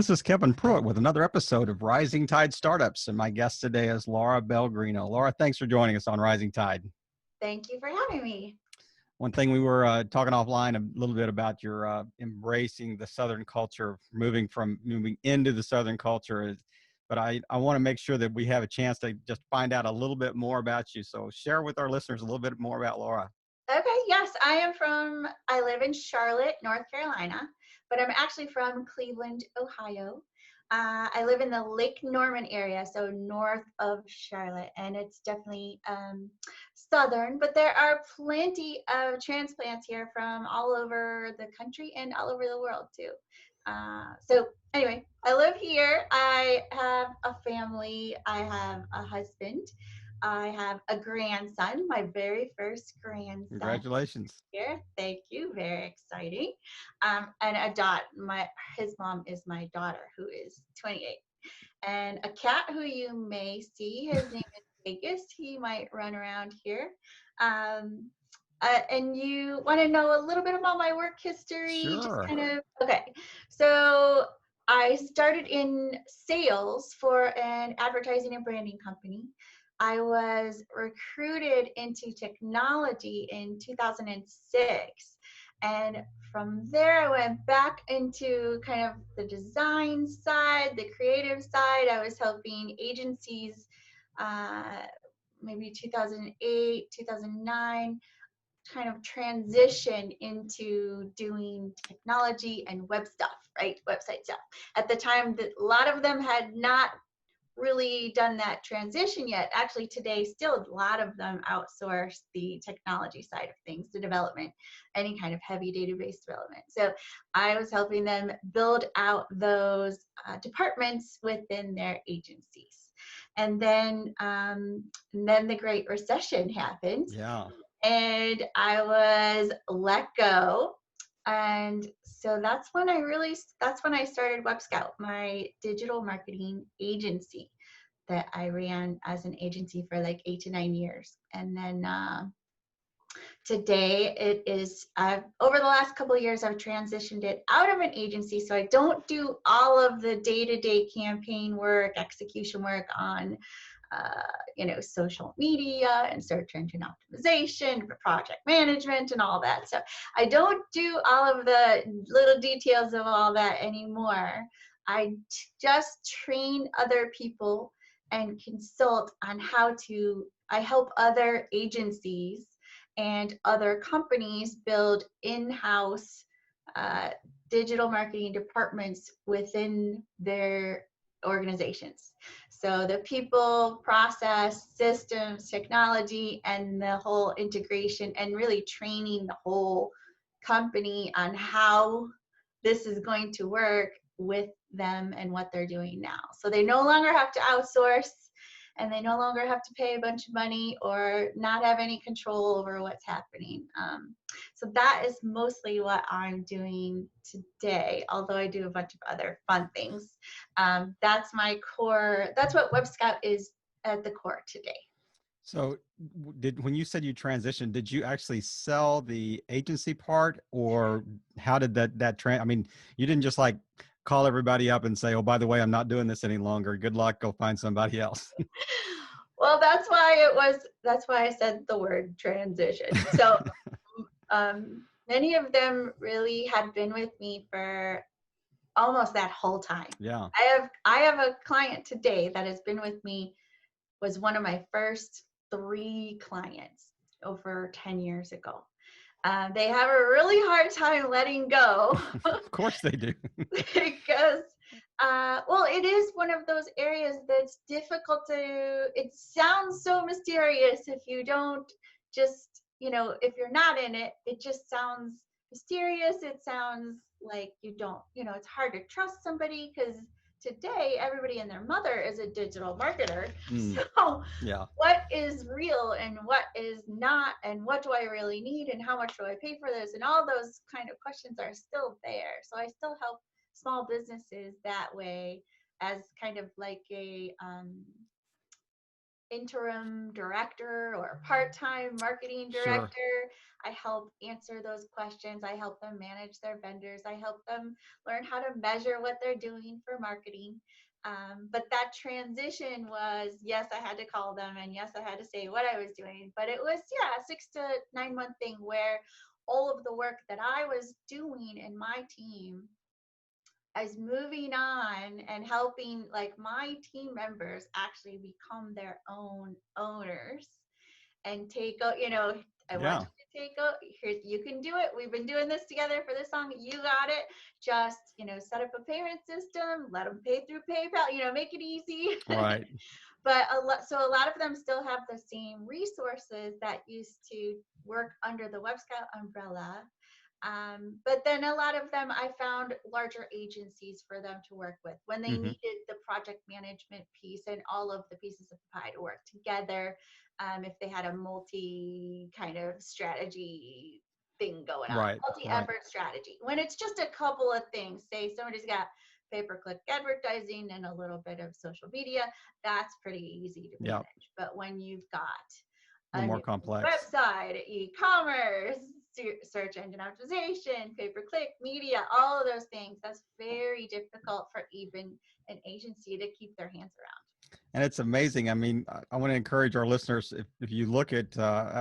This is Kevin Pruitt with another episode of Rising Tide Startups, and my guest today is Laura Bell Greeno. Laura, thanks for joining us on Rising Tide. Thank you for having me. One thing we were talking offline a little bit about your embracing the Southern culture, moving into the Southern culture, but I want to make sure that we have a chance to just find out a little bit more about you. So share with our listeners a little bit more about Laura. Okay, yes, I live in Charlotte, North Carolina, but I'm actually from Cleveland, Ohio. I live in the Lake Norman area, so north of Charlotte, and it's definitely southern, but there are plenty of transplants here from all over the country and all over the world too. So anyway, I live here. I have a family. I have a husband. I have a grandson, my very first grandson. Congratulations. Here, thank you. Very exciting. And his mom is my daughter, who is 28. And a cat who you may see, his name is Vegas. He might run around here. And you want to know a little bit about my work history? Sure. Okay. So I started in sales for an advertising and branding company. I was recruited into technology in 2006. And from there, I went back into kind of the design side, the creative side. I was helping agencies, maybe 2008, 2009, kind of transition into doing technology and web stuff, right? Website stuff. At the time, that a lot of them had not really done that transition yet. Actually, today, still a lot of them outsource the technology side of things, the development, any kind of heavy database development. So I was helping them build out those departments within their agencies. And then the Great Recession happened. Yeah. And I was let go. And so that's when I started WebScout, my digital marketing agency that I ran as an agency for like 8 to 9 years. And then today it is, over the last couple of years, I've transitioned it out of an agency. So I don't do all of the day-to-day campaign work, execution work on social media and search engine optimization, project management, and all that. So I don't do all of the little details of all that anymore. I just train other people and consult on I help other agencies and other companies build in-house digital marketing departments within their organizations. So the people, process, systems, technology, and the whole integration, and really training the whole company on how this is going to work with them and what they're doing now. So they no longer have to outsource, and they no longer have to pay a bunch of money or not have any control over what's happening. So that is mostly what I'm doing today, although I do a bunch of other fun things. That's my core. That's what WebScout is at the core today. So when you said you transitioned, did you actually sell the agency part, or how did I mean, you didn't just like call everybody up and say, oh, by the way, I'm not doing this any longer. Good luck. Go find somebody else. Well, that's why I said the word transition. So many of them really had been with me for almost that whole time. Yeah. I have a client today that has been with me, was one of my first 3 clients over 10 years ago. They have a really hard time letting go. Of course they do. Because, it is one of those areas that's difficult it sounds so mysterious if you don't just, if you're not in it, it just sounds mysterious. It sounds like you don't, it's hard to trust somebody because today everybody and their mother is a digital marketer. So yeah. What is real and what is not, and what do I really need, and how much do I pay for this, and all those kind of questions are still there. So I still help small businesses that way, as kind of like a interim director or part-time marketing Sure. director. I help answer those questions. I help them manage their vendors. I help them learn how to measure what they're doing for marketing. But that transition was, yes, I had to call them, and yes, I had to say what I was doing. But it was, yeah, a 6 to 9 month thing where all of the work that I was doing in my team, I was moving on and helping like my team members actually become their own owners and take out, I want Yeah. you to take out here, you can do it. We've been doing this together for this long. You got it. Just, set up a payment system, let them pay through PayPal, make it easy. Right. But a lot of them still have the same resources that used to work under the WebScout umbrella. But then a lot of them, I found larger agencies for them to work with when they Hmm. needed the project management piece and all of the pieces of the pie to work together. If they had a multi kind of strategy thing going on, Right. Right. multi-effort strategy. When it's just a couple of things, say somebody's got pay-per-click advertising and a little bit of social media, that's pretty easy to Yeah. A manage. But when you've got little a more new complex. website, e-commerce, search engine optimization, pay-per-click, media, all of those things, that's very difficult for even an agency to keep their hands around. And it's amazing. I mean, I want to encourage our listeners, if you look at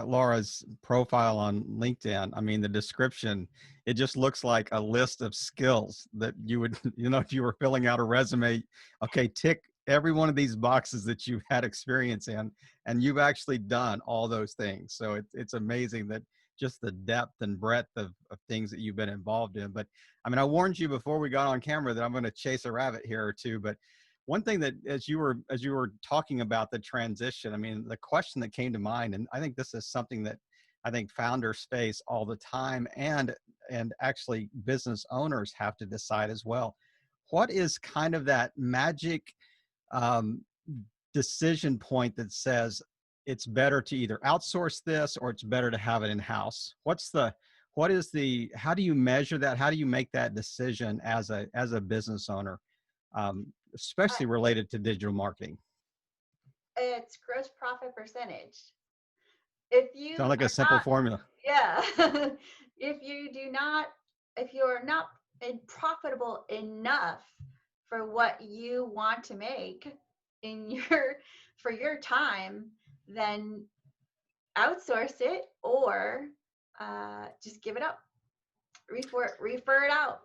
Laura's profile on LinkedIn, I mean, the description, it just looks like a list of skills that you would, if you were filling out a resume, okay, tick every one of these boxes that you've had experience in, and you've actually done all those things. So it's amazing that just the depth and breadth of things that you've been involved in. But I mean, I warned you before we got on camera that I'm going to chase a rabbit here or two, but one thing that as you were talking about the transition, I mean, the question that came to mind, and I think this is something that I think founders face all the time, and actually business owners have to decide as well. What is kind of that magic um, decision point that says it's better to either outsource this or it's better to have it in house? How do you measure that? How do you make that decision as a business owner? Especially related to digital marketing. It's gross profit percentage. If you Sound like a are simple not, formula. yeah, if you're not profitable enough for what you want to make in for your time, then outsource it or just give it up, refer it out.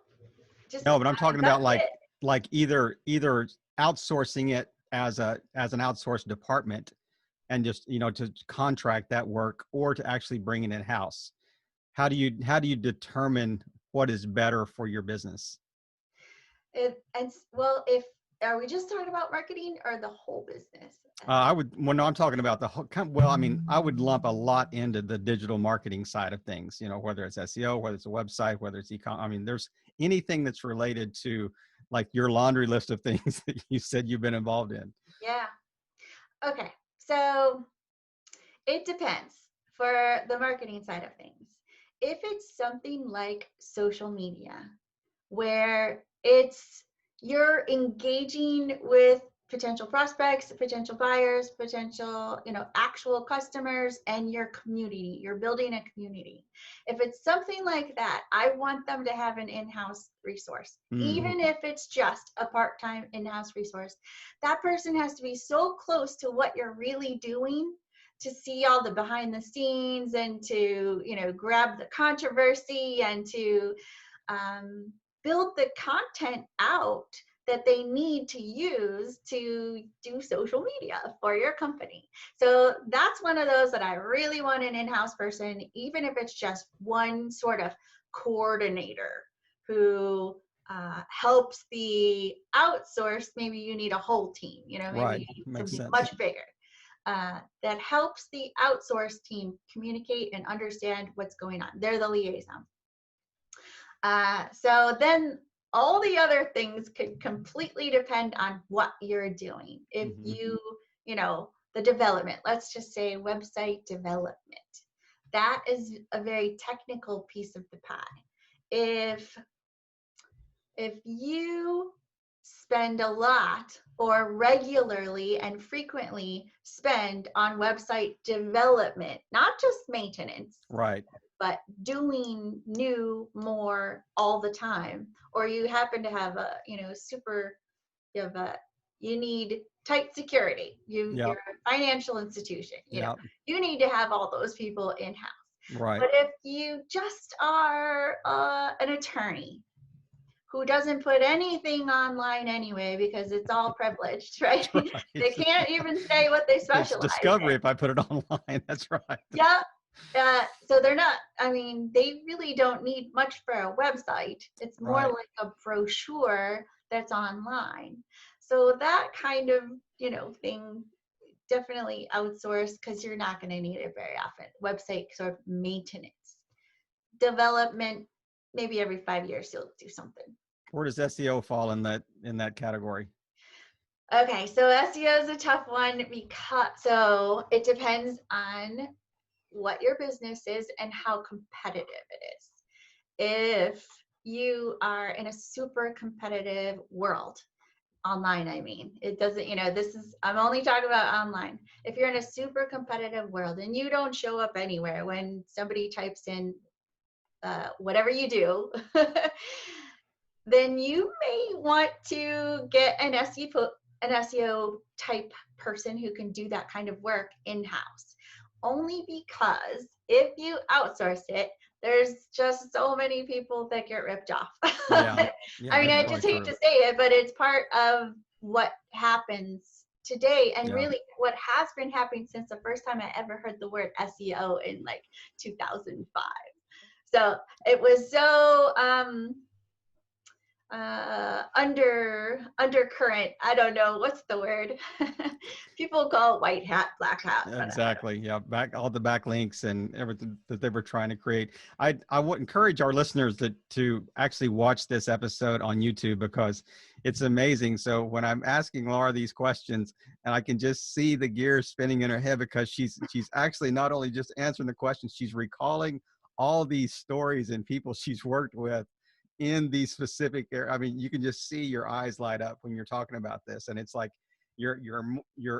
Just No, but I'm talking about that's it. like either outsourcing it as an outsourced department and just to contract that work, or to actually bring it in house. How do you determine what is better for your business? If are we just talking about marketing or the whole business? I would, well, no, I'm talking about the whole, well, I mean, I would lump a lot into the digital marketing side of things, whether it's SEO, whether it's a website, whether it's ecom. I mean, there's anything that's related to like your laundry list of things that you said you've been involved in. Yeah. Okay. So it depends for the marketing side of things. If it's something like social media, where you're engaging with potential prospects, potential buyers, potential, actual customers and your community, you're building a community. If it's something like that, I want them to have an in-house resource. Mm-hmm. Even if it's just a part-time in-house resource, that person has to be so close to what you're really doing to see all the behind the scenes and to, grab the controversy and to build the content out that they need to use to do social media for your company. So that's one of those that I really want an in-house person, even if it's just one sort of coordinator who helps the outsource. Maybe you need a whole team, maybe Right. you need Makes something sense. much bigger. That helps the outsource team communicate and understand what's going on. They're the liaison. So then all the other things could completely depend on what you're doing. If Mm-hmm. the development, let's just say website development, that is a very technical piece of the pie. If you spend a lot or regularly and frequently spend on website development, not just maintenance, Right. but doing new more all the time, or you happen to have a, you have a, you need tight security, Yep. you're a financial institution, Yep. you need to have all those people in-house. Right. But if you just are an attorney who doesn't put anything online anyway because it's all privileged, right? That's They right. can't even say what they It's specialize in. discovery if I put it online. That's right. Yeah. So they're not, I mean, they really don't need much for a website. It's more Right. like a brochure that's online. So that kind of, thing, definitely outsource, because you're not going to need it very often. Website sort of maintenance. Development, maybe every 5 years you'll do something. Where does SEO fall in that category? Okay, so SEO is a tough one so it depends on what your business is and how competitive it is. If you are in a super competitive world, online, I mean, it doesn't, I'm only talking about online. If you're in a super competitive world and you don't show up anywhere when somebody types in whatever you do, then you may want to get an SEO type person who can do that kind of work in-house. Only because if you outsource it, there's just so many people that get ripped off. Yeah. Yeah, I mean, that's I probably just hate true. to say it, but it's part of what happens today, and Yeah. really what has been happening since the first time I ever heard the word SEO in like 2005. So it was so undercurrent. I don't know what's the word. People call it white hat, black hat, but Exactly. Yeah. All the backlinks and everything that they were trying to create. I would encourage our listeners to actually watch this episode on YouTube, because it's amazing. So when I'm asking Laura these questions, and I can just see the gears spinning in her head, because she's actually not only just answering the questions, she's recalling all these stories and people she's worked with in these specific areas. I mean, you can just see your eyes light up when you're talking about this, and it's like you're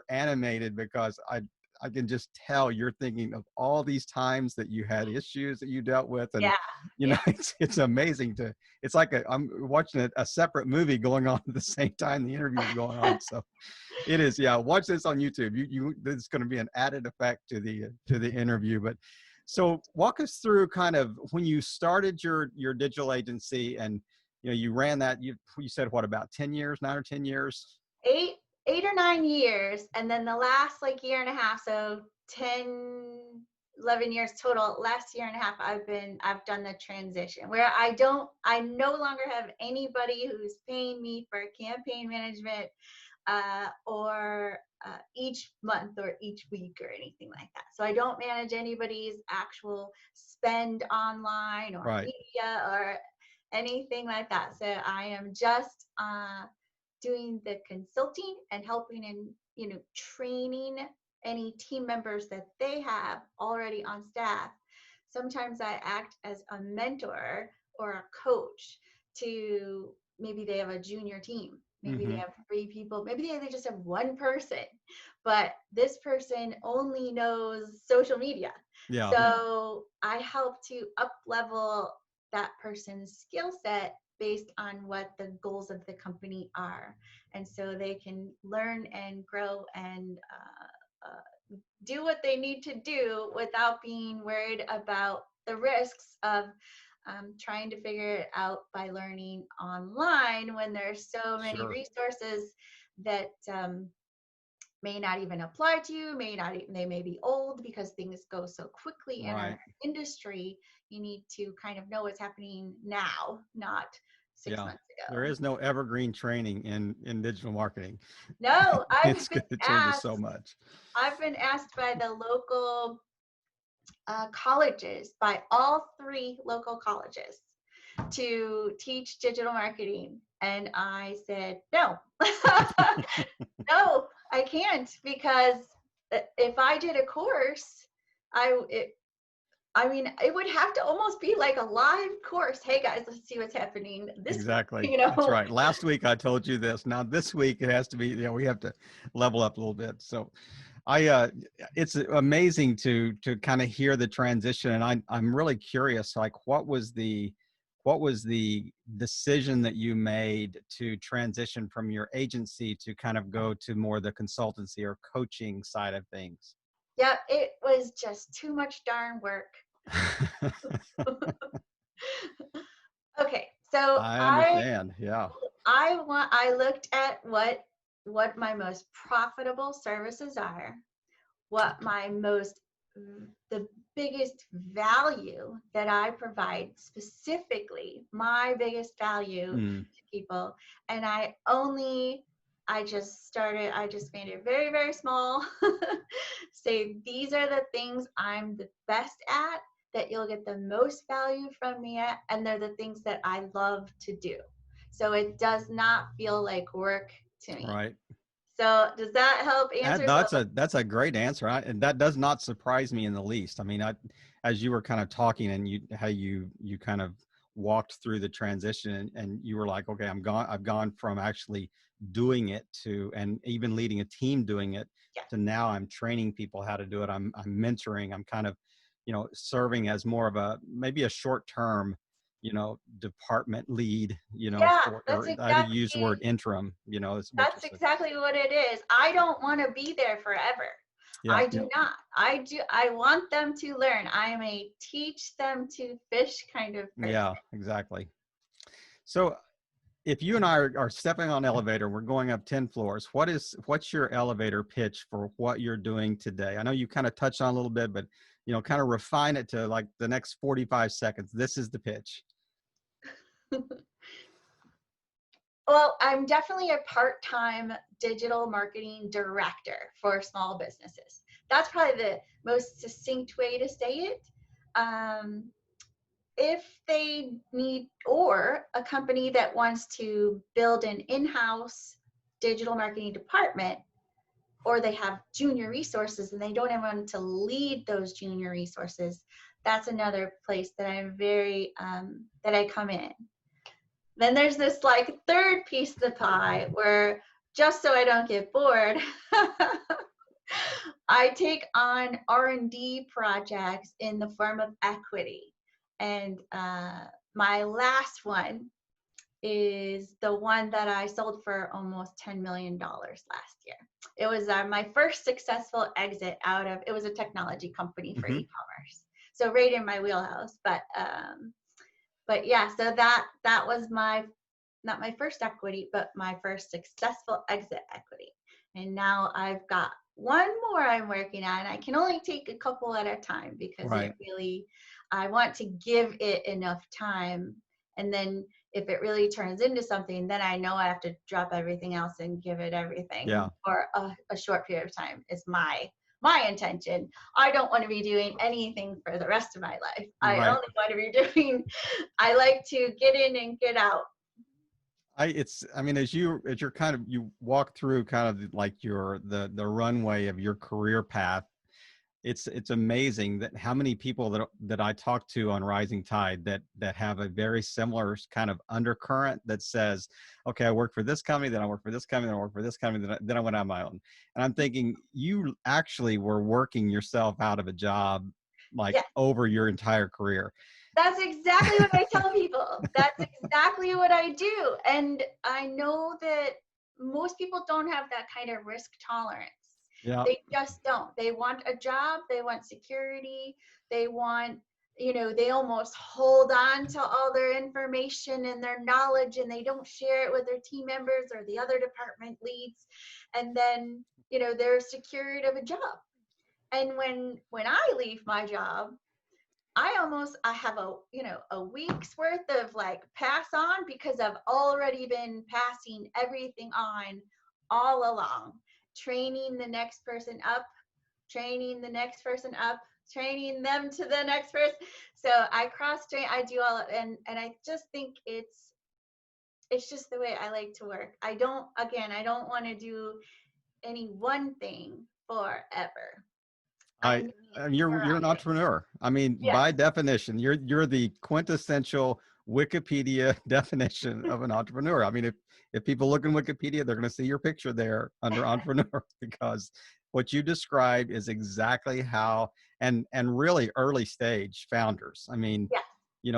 animated, because I can just tell you're thinking of all these times that you had issues that you dealt with. And yeah, yeah. it's amazing it's like I'm watching a separate movie going on at the same time the interview is going on. So it is. Yeah, watch this on YouTube. This is going to be an added effect to the interview. But so walk us through kind of when you started your digital agency, and you ran that. You said what, about 10 years, 9 or 10 years? Eight or 9 years, and then the last like year and a half, so 10, 11 years total. Last year and a half I've done the transition where I no longer have anybody who's paying me for campaign management or each month or each week or anything like that. So I don't manage anybody's actual spend online or Right. media or anything like that. So I am just doing the consulting and helping in, training any team members that they have already on staff. Sometimes I act as a mentor or a coach to, maybe they have a junior team. Maybe they Mm-hmm. have 3 people. Maybe they just have 1 person, but this person only knows social media. Yeah. So I help to up level that person's skill set based on what the goals of the company are. And so they can learn and grow and do what they need to do without being worried about the risks of trying to figure it out by learning online when there's so many Sure. resources that may not even apply to you, they may be old because things go so quickly in Right. our industry. You need to kind of know what's happening now, not six Yeah. months There ago. is no evergreen training in digital marketing. No, It changes so much. I've been asked by the local colleges, by all 3 local colleges, to teach digital marketing. And I said, no, no, I can't, because if I did a course, I mean, it would have to almost be like a live course. Hey guys, let's see what's happening this week, Exactly. you That's know? right. Last week I told you this. Now this week it has to be, we have to level up a little bit. So it's amazing to kind of hear the transition. And I'm really curious, like what was the decision that you made to transition from your agency to kind of go to more the consultancy or coaching side of things? Yeah, it was just too much darn work. Okay, so I understand. Yeah. I looked at what my most profitable services are, what my most the biggest value that I provide, specifically my biggest value Mm, to people, and I just made it very, very small. Say these are the things I'm the best at, that you'll get the most value from me at, and they're the things that I love to do. So it does not feel like work to me. right. So does that help answer some? That's a great answer. And that does not surprise me in the least. I mean, as you were kind of talking and how you kind of walked through the transition and you were like, okay, I've gone from actually doing it to, and even leading a team doing it, Yeah. to now I'm training people how to do it. I'm mentoring. I'm kind of, serving as more of maybe a short term, department lead, Yeah, or I would use the word interim, is what you're that's saying. exactly what it is. I don't want to be there forever. Yeah. I do not. I want them to learn. I am a teach them to fish kind of person. Yeah, exactly. So if you and I are stepping on an elevator, we're going up 10 floors, what's your elevator pitch for what you're doing today? I know you kind of touched on a little bit, but kind of refine it to like the next 45 seconds. This is the pitch. Well, I'm definitely a part-time digital marketing director for small businesses. That's probably the most succinct way to say it. Um, if they need, or a company that wants to build an in-house digital marketing department, or they have junior resources and they don't have anyone to lead those junior resources, that's another place that I'm very that I come in. Then there's this like third piece of the pie where, just so I don't get bored, I take on R&D projects in the form of equity. And my last one is the one that I sold for almost $10 million last year. It was my first successful exit out of, it was a technology company for Mm-hmm. e-commerce. So right in my wheelhouse. But yeah, so that was not my first equity, but my first successful exit equity. And now I've got one more I'm working on. I can only take a couple at a time because Right. I want to give it enough time. And then if it really turns into something, then I know I have to drop everything else and give it everything Yeah. for a short period of time is my intention. I don't want to be doing anything for the rest of my life. I Right. only want to be doing, I like to get in and get out. I mean, as you're kind of, you walk through kind of like the runway of your career path, it's amazing that how many people that I talk to on Rising Tide that have a very similar kind of undercurrent that says, okay, I work for this company, then I work for this company, then I work for this company, then I went on my own. And I'm thinking you actually were working yourself out of a job like Yeah. over your entire career. That's exactly what I tell people. That's exactly what I do. And I know that most people don't have that kind of risk tolerance. Yeah. They just don't. They want a job, they want security, they want, they almost hold on to all their information and their knowledge and they don't share it with their team members or the other department leads. And then, they're secured of a job. And when I leave my job, I have a week's worth of like pass on because I've already been passing everything on all along, training the next person up, training the next person up, training them to the next person. So I cross train, I do all, and I just think it's just the way I like to work. I don't want to do any one thing forever. I I, need more you're of an it. entrepreneur. I mean, Yes. by definition, you're the quintessential Wikipedia definition of an entrepreneur. I mean, if people look in Wikipedia, they're going to see your picture there under entrepreneur because what you described is exactly how and really early stage founders. I mean, Yes.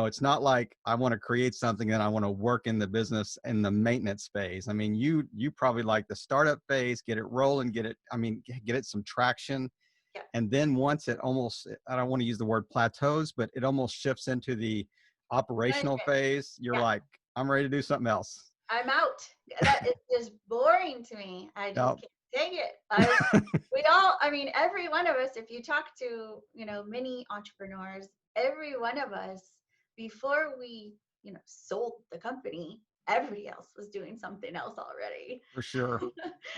it's not like I want to create something and I want to work in the business in the maintenance phase. I mean, you probably like the startup phase, get it rolling, get it some traction. Yes. And then once it almost, I don't want to use the word plateaus, but it almost shifts into the operational Management. phase. You're Yes. like, I'm ready to do something else. I'm out. That is just boring to me. I just Now, can't take it. I mean, every one of us, if you talk to, many entrepreneurs, every one of us, before we, sold the company, everybody else was doing something else already. for sure.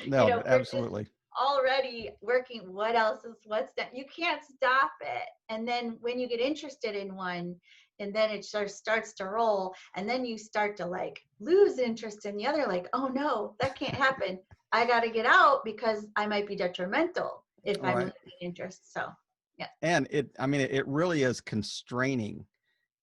No, We're just absolutely. already working. What's that? You can't stop it. And then when you get interested in one, and then it starts to roll, and then you start to like lose interest in the other, like, oh no, that can't happen. I got to get out because I might be detrimental if I'm Right. losing interest. So, yeah. And it really is constraining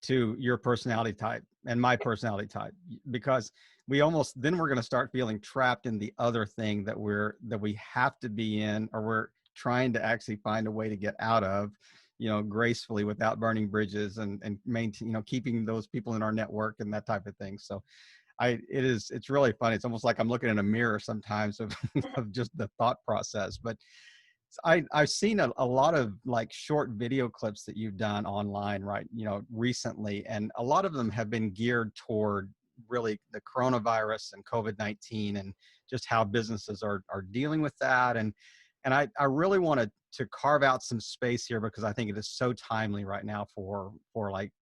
to your personality type and my personality type, because we're going to start feeling trapped in the other thing that we have to be in, or we're trying to actually find a way to get out of, gracefully without burning bridges and maintain, keeping those people in our network and that type of thing. So it's really funny. It's almost like I'm looking in a mirror sometimes of, of just the thought process. But I've seen a lot of like short video clips that you've done online, right? Recently, and a lot of them have been geared toward really the coronavirus and COVID-19 and just how businesses are dealing with that. And I really wanted to carve out some space here because I think it is so timely right now for like,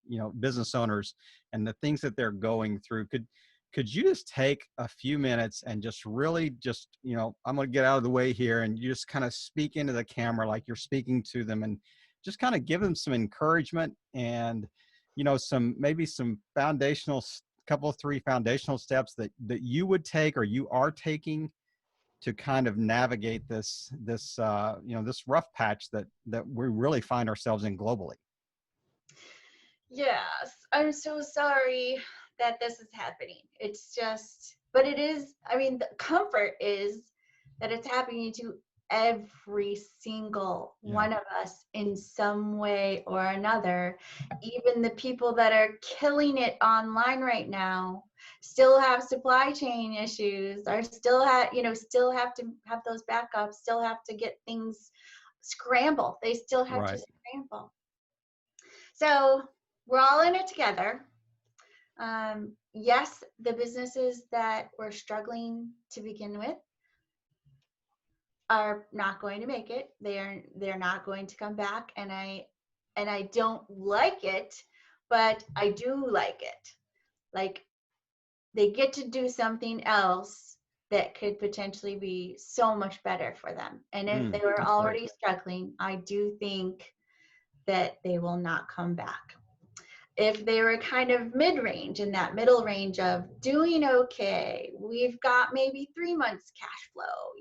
business owners and the things that they're going through. Could you just take a few minutes and just really I'm going to get out of the way here, and you just kind of speak into the camera like you're speaking to them, and just kind of give them some encouragement and, maybe some couple of three foundational steps that you would take or you are taking to kind of navigate this rough patch that we really find ourselves in globally. Yes, I'm so sorry that this is happening. It's just, but it is, I mean, the comfort is that it's happening to every single Yeah. one of us in some way or another. Even the people that are killing it online right now still have supply chain issues, or still have to have those backups, still have to get things scramble. They still have to Right. scramble. So we're all in it together. Yes, the businesses that were struggling to begin with are not going to make it. They're not going to come back, and I don't like it, but I do like it. Like, they get to do something else that could potentially be so much better for them. And if they were That's great. already struggling, I do think that they will not come back. If they were kind of mid-range, in that middle range of doing okay, we've got maybe 3 months cash flow,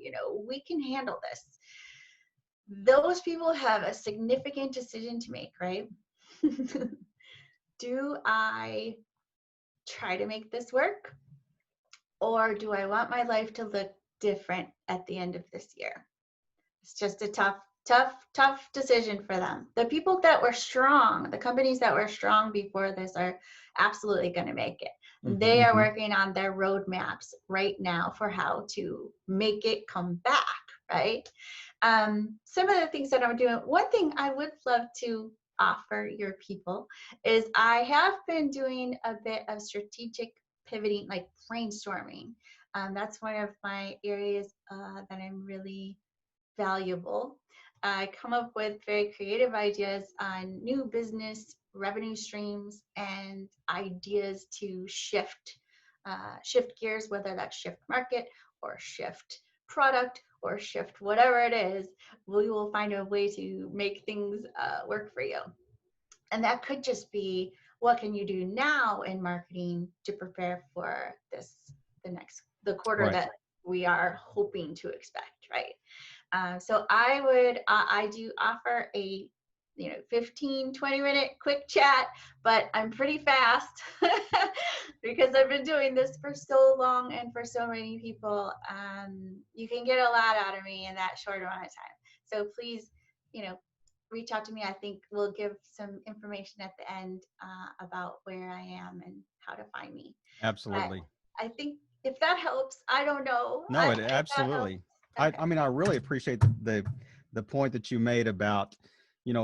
we can handle this. Those people have a significant decision to make, right? Do I try to make this work, or do I want my life to look different at the end of this year? It's just a tough decision for them. The people that were strong, the companies that were strong before this, are absolutely going to make it. Mm-hmm. They are working on their roadmaps right now for how to make it come back, right? Some of the things that I'm doing, one thing I would love to offer your people is I have been doing a bit of strategic pivoting, like brainstorming. That's one of my areas that I'm really valuable. I come up with very creative ideas on new business revenue streams and ideas to shift gears, whether that's shift market or shift product or shift whatever it is. We will find a way to make things work for you. And that could just be, what can you do now in marketing to prepare for the quarter Right. that we are hoping to expect, right? So I do offer a 15-20 minute quick chat, but I'm pretty fast because I've been doing this for so long and for so many people. You can get a lot out of me in that short amount of time. So please, reach out to me. I think we'll give some information at the end about where I am and how to find me. But Absolutely. I think if that helps, I don't know. No, it If that helps. absolutely. Okay. I mean, I really appreciate the point that you made about,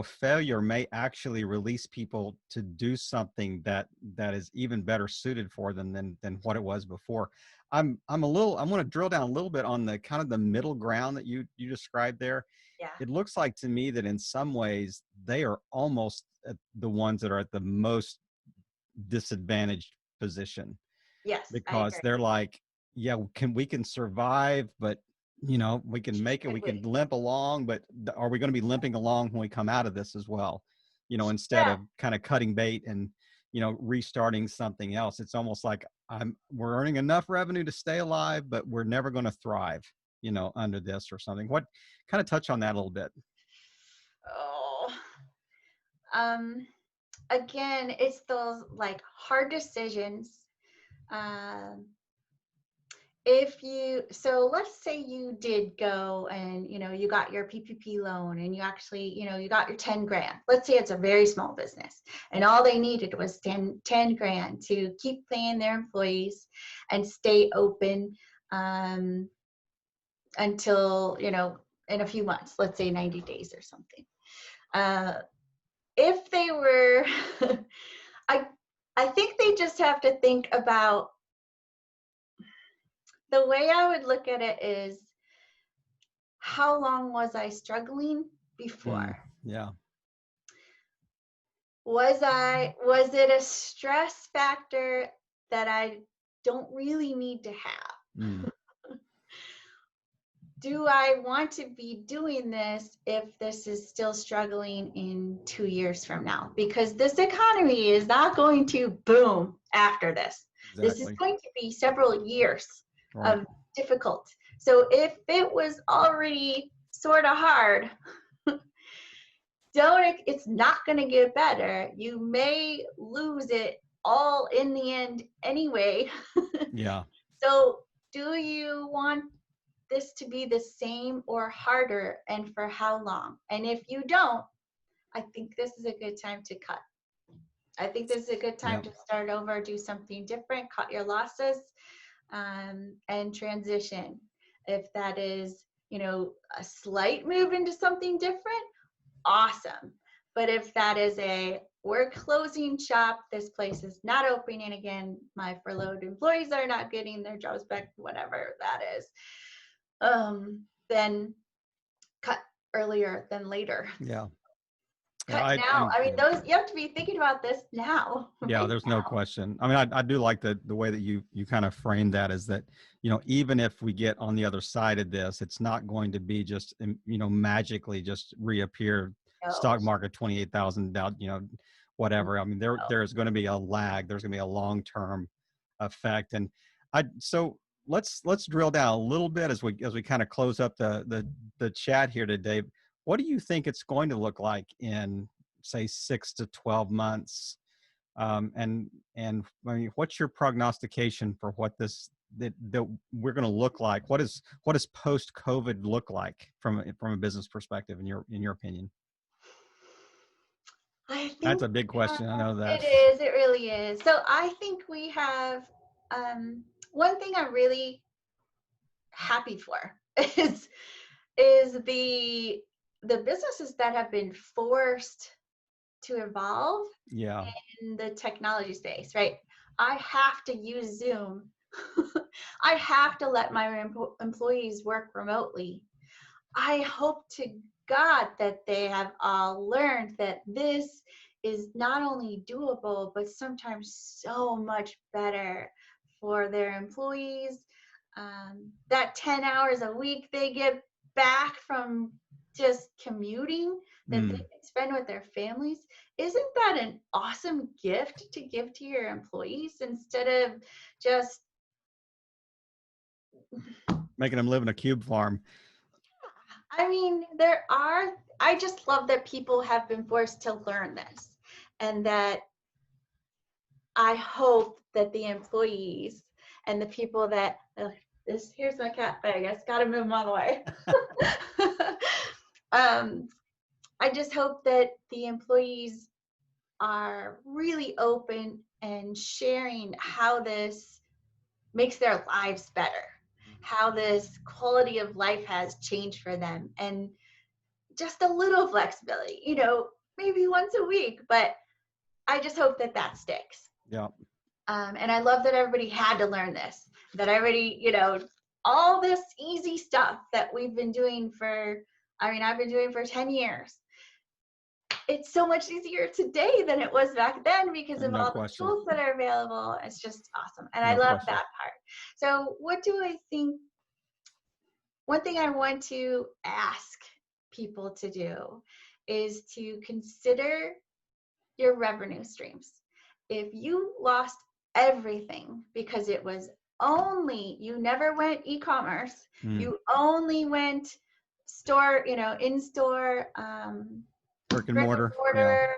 failure may actually release people to do something that is even better suited for them than what it was before. I want to drill down a little bit on the kind of the middle ground that you described there. Yeah. It looks like to me that in some ways they are almost the ones that are at the most disadvantaged position, Yes, I because agree. they're like, yeah, we can survive, but we can make it, we can Quickly. limp along, but are we going to be limping along when we come out of this as well? Instead Yeah. of kind of cutting bait and restarting something else. It's almost like we're earning enough revenue to stay alive, but we're never going to thrive under this or something. What kind of touch on that a little bit? Oh. Um. Again, it's those like hard decisions. Um. So let's say you did go and you got your PPP loan and you actually you got your 10 grand. Let's say it's a very small business and all they needed was 10 grand to keep paying their employees and stay open until in a few months, let's say 90 days or something. If they were I I think they just have to think about, the way I would look at it is, how long was I struggling Mm, before? yeah. Was it a stress factor that I don't really need to have? Mm, Do I want to be doing this if this is still struggling in 2 years from now? Because this economy is not going to boom after this. This is exactly. going to be several years Right. of difficult. So if it was already sort of hard, it's not going to get better. You may lose it all in the end anyway. Yeah. So do you want this to be the same or harder, and for how long? And if you don't, I think this is a good time to cut. I think this is a good time Yeah. to start over, do something different, cut your losses, and transition. If that is, a slight move into something different, awesome. But if that is we're closing shop, this place is not opening again, my furloughed employees are not getting their jobs back, whatever that is, then cut earlier than later. Yeah. Yeah. Cut now. I mean, Yeah. those, you have to be thinking about this now, Yeah, right there's no now. question. I mean, I do like the way that you kind of framed that, is that, even if we get on the other side of this, it's not going to be just, magically just reappear, No, stock market 28,000 down, whatever. I mean, there's going to be a lag. There's going to be a long-term effect. And so let's drill down a little bit as we kind of close up the chat here today. What do you think it's going to look like in, say, 6 to 12 months? And I mean, what's your prognostication for what that we're going to look like? What does post COVID look like from a business perspective in your opinion? I That's think a big question. I know that. it is. It really is. So I think we have, one thing I'm really happy for is the businesses that have been forced to evolve Yeah. in the technology space, right? I have to use Zoom. I have to let my employees work remotely. I hope to God that they have all learned that this is not only doable, but sometimes so much better for their employees. That 10 hours a week they get back from just commuting, that they Mm. can spend with their families. Isn't that an awesome gift to give to your employees, instead of just, Making them live in a cube farm. I mean, I just love that people have been forced to learn this, and that I hope that the employees and the people that, here's my cat bag, I just gotta move him all the way. um, I just hope that the employees are really open and sharing how this makes their lives better, how this quality of life has changed for them, and just a little flexibility, maybe once a week, but I just hope that that sticks. Yeah. And I love that everybody had to learn this, that everybody, all this easy stuff that we've been doing I've been doing for 10 years. It's so much easier today than it was back then because of No all the question. tools that are available. It's just awesome. And I No love question. that part. So what do I think? One thing I want to ask people to do is to consider your revenue streams. If you lost everything because it was you never went e-commerce, you only went store, in-store, Brick and brick and mortar. Yeah. mortar,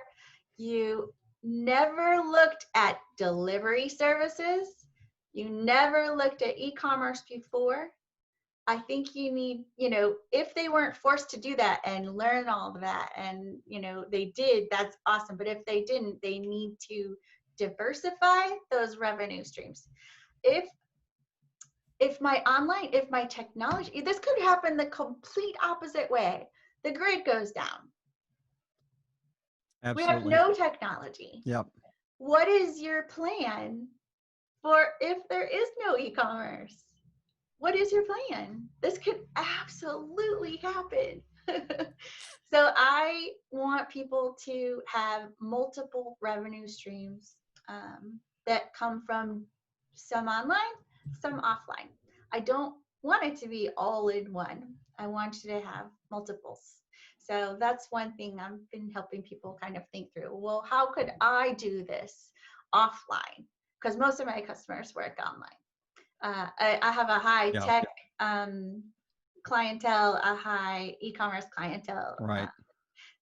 you never looked at delivery services, you never looked at e-commerce before, I think you need, if they weren't forced to do that and learn all of that and, they did, that's awesome. But if they didn't, they need to diversify those revenue streams. If my technology, this could happen the complete opposite way. The grid goes down. We have Absolutely. no technology. Yep. What is your plan for if there is no e-commerce? What is your plan? This could absolutely happen. So I want people to have multiple revenue streams that come from some online, some offline. I don't want it to be all in one. I want you to have multiples. So that's one thing I've been helping people kind of think through. Well, how could I do this offline? Because most of my customers work online. I have a high tech clientele, a high e-commerce clientele. Right.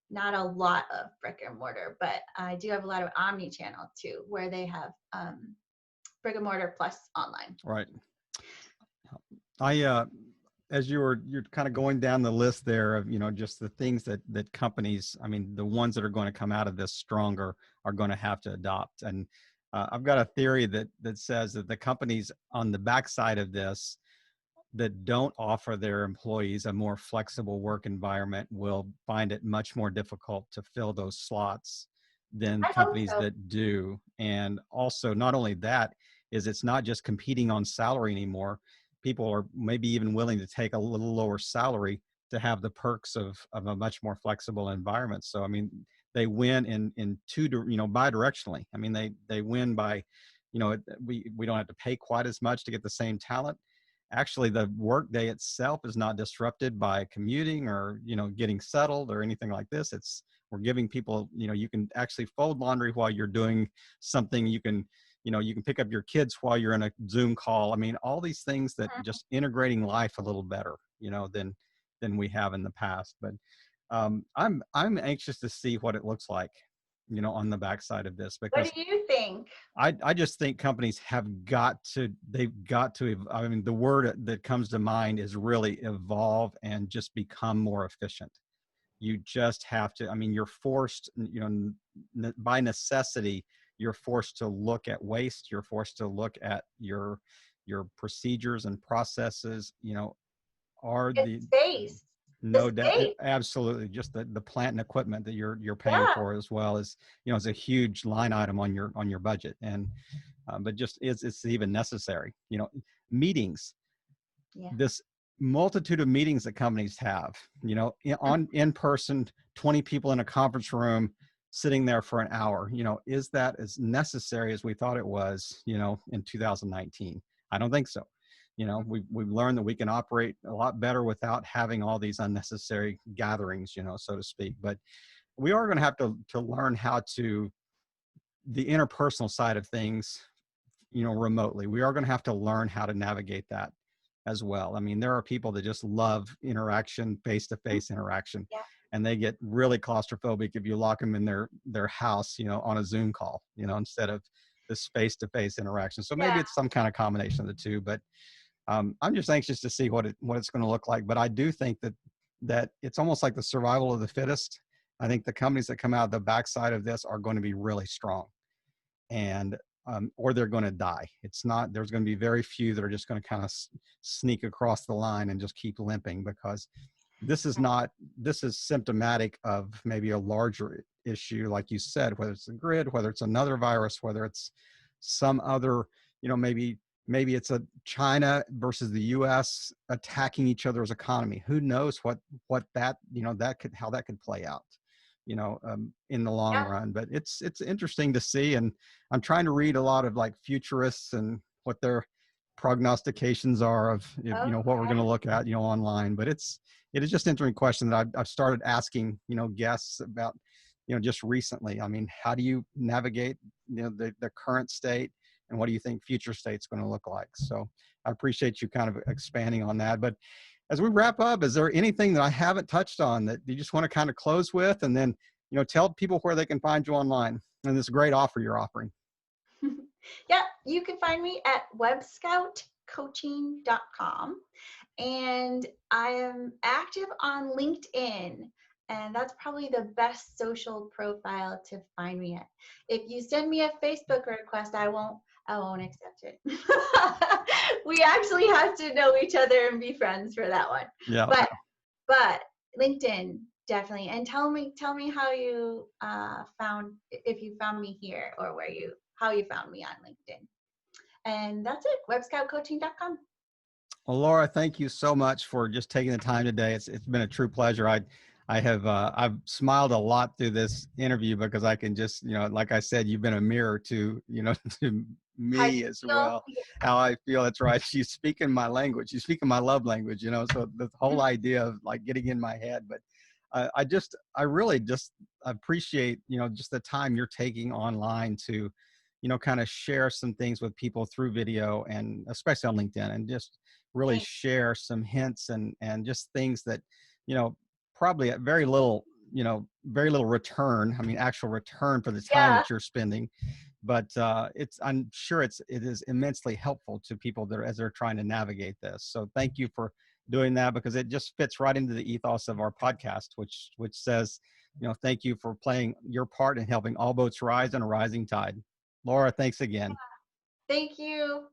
Not a lot of brick and mortar, but I do have a lot of omni-channel too, where they have brick and mortar plus online. Right. As you're kind of going down the list there of, just the things that companies, I mean, the ones that are going to come out of this stronger are going to have to adopt. And I've got a theory that says that the companies on the backside of this that don't offer their employees a more flexible work environment will find it much more difficult to fill those slots than companies that do. And also, not only that, is it's not just competing on salary anymore. People are maybe even willing to take a little lower salary to have the perks of a much more flexible environment. So, I mean, they win in bi-directionally. I mean, they win by, we don't have to pay quite as much to get the same talent. Actually, the workday itself is not disrupted by commuting or, getting settled or anything like this. We're giving people, you can actually fold laundry while you're doing something. You can pick up your kids while you're in a Zoom call. I mean, all these things that just integrating life a little better, than we have in the past. But I'm anxious to see what it looks like, on the backside of this, because what do you think? I just think companies they've got to, I mean, the word that comes to mind is really evolve and just become more efficient. You just have to, I mean, you're forced, by necessity, you're forced to look at waste. You're forced to look at your procedures and processes, It's space. no The doubt, space. absolutely. Just the plant and equipment that you're paying Yeah. for, as well as, is a huge line item on your budget. And, but just it's even necessary, meetings, Yeah. this multitude of meetings that companies have, in person, 20 people in a conference room, sitting there for an hour, is that as necessary as we thought it was, in 2019? I don't think so. We've learned that we can operate a lot better without having all these unnecessary gatherings, so to speak. But we are going to have to learn how to, the interpersonal side of things, remotely. We are going to have to learn how to navigate that, as well. I mean, there are people that just love interaction, face-to-face interaction, Yeah. and they get really claustrophobic if you lock them in their house, on a Zoom call, instead of this face-to-face interaction. So Yeah. maybe it's some kind of combination of the two, but I'm just anxious to see what it's going to look like. But I do think that it's almost like the survival of the fittest. I think the companies that come out the backside of this are going to be really strong, and or they're going to die. It's not. There's going to be very few that are just going to kind of sneak across the line and just keep limping, because this is not. This is symptomatic of maybe a larger issue, like you said, whether it's the grid, whether it's another virus, whether it's some other, maybe it's a China versus the U.S. attacking each other's economy. Who knows what that that could how that could play out, in the long Yeah. run. But it's interesting to see, and I'm trying to read a lot of like futurists and what their prognostications are of what we're going to Okay. look at online. But it is just an interesting question that I've started asking guests about just recently. I mean, how do you navigate the current state, and what do you think future state's going to look like? So I appreciate you kind of expanding on that. But as we wrap up, is there anything that I haven't touched on that you just want to kind of close with, and then tell people where they can find you online and this great offer you're offering? Yeah, you can find me at webscoutcoaching.com. And I am active on LinkedIn, and that's probably the best social profile to find me at. If you send me a Facebook request, I won't accept it. We actually have to know each other and be friends for that one. Yeah. But LinkedIn definitely. And tell me how you found, if you found me here, or how you found me on LinkedIn. And that's it. Webscoutcoaching.com. Well, Laura, thank you so much for just taking the time today. It's been a true pleasure. I've smiled a lot through this interview, because I can just, like I said, you've been a mirror to, to How you me as feel? well, how I feel. That's right. You speak in my language, you speak in my love language, so the whole idea of like getting in my head. But I really just appreciate, just the time you're taking online to, kind of share some things with people through video, and especially on LinkedIn, and just really Thanks. share some hints and just things that, probably at very little return. I mean, actual return for the time Yeah. that you're spending. But I'm sure it is immensely helpful to people that as they're trying to navigate this. So thank you for doing that, because it just fits right into the ethos of our podcast, which says, thank you for playing your part in helping all boats rise on a rising tide. Laura, thanks again. Thank you.